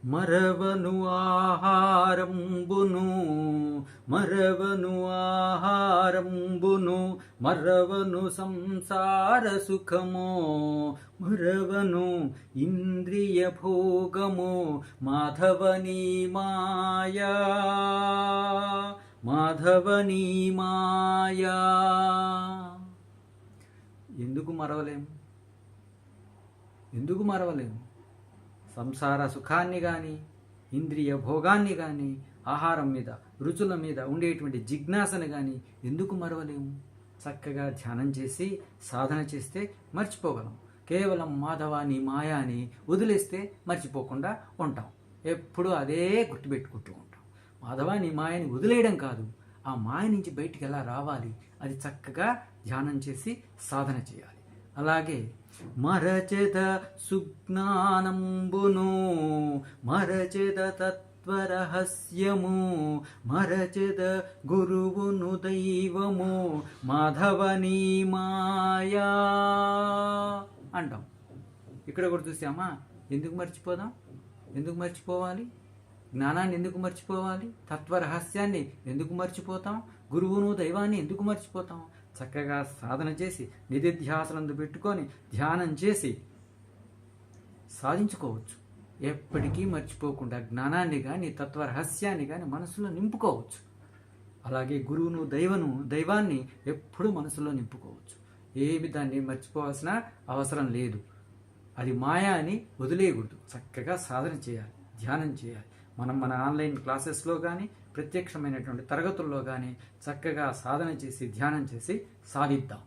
మరవను ఆహారంబును మరవను ఆహారంబును మరవను సంసార సుఖము మరవను ఇంద్రియ భోగము మాధవని మాయా మాధవని మాయా. ఎందుకు మరవలేము? ఎందుకు మరవలేము? సంసార సుఖాన్ని కానీ ఇంద్రియ భోగాన్ని కానీ ఆహారం మీద రుచుల మీద ఉండేటువంటి జిజ్ఞాసను కానీ ఎందుకు మరవలేము? చక్కగా ధ్యానం చేసి సాధన చేస్తే మర్చిపోగలం. కేవలం మాధవాని మాయాని వదిలేస్తే మర్చిపోకుండా ఉంటాం. ఎప్పుడూ అదే గుర్తుపెట్టుకుంటూ ఉంటాం. మాధవాని మాయని వదిలేయడం కాదు, ఆ మాయ నుంచి బయటికి ఎలా రావాలి అది చక్కగా ధ్యానం చేసి సాధన చేయాలి. అలాగే మరచెద సుజ్ఞానంబును మరచెద తత్వరహస్యము మరచెద గురువును దైవము మాధవని మాయా అంటాం. ఇక్కడ కూడా చూసామా? ఎందుకు మర్చిపోదాం? ఎందుకు మర్చిపోవాలి? జ్ఞానాన్ని ఎందుకు మర్చిపోవాలి? తత్వరహస్యాన్ని ఎందుకు మర్చిపోతాం? గురువును దైవాన్ని ఎందుకు మర్చిపోతాం? చక్కగా సాధన చేసి నిధిధ్యాసనందు పెట్టుకొని ధ్యానం చేసి సాధించుకోవచ్చు. ఎప్పటికీ మర్చిపోకుండా జ్ఞానాన్ని కానీ తత్వరహస్యాన్ని కానీ మనసులో నింపుకోవచ్చు. అలాగే గురువును దైవాన్ని ఎప్పుడూ మనసులో నింపుకోవచ్చు. ఏమి దాన్ని మర్చిపోవాల్సిన అవసరం లేదు. అది మాయా అని వదిలేయకూడదు. చక్కగా సాధన చేయాలి, ధ్యానం చేయాలి. మన ఆన్లైన్ క్లాసెస్లో కానీ ప్రత్యక్షమైనటువంటి తరగతుల్లో కానీ చక్కగా సాధన చేసి ధ్యానం చేసి సాధిద్దాం.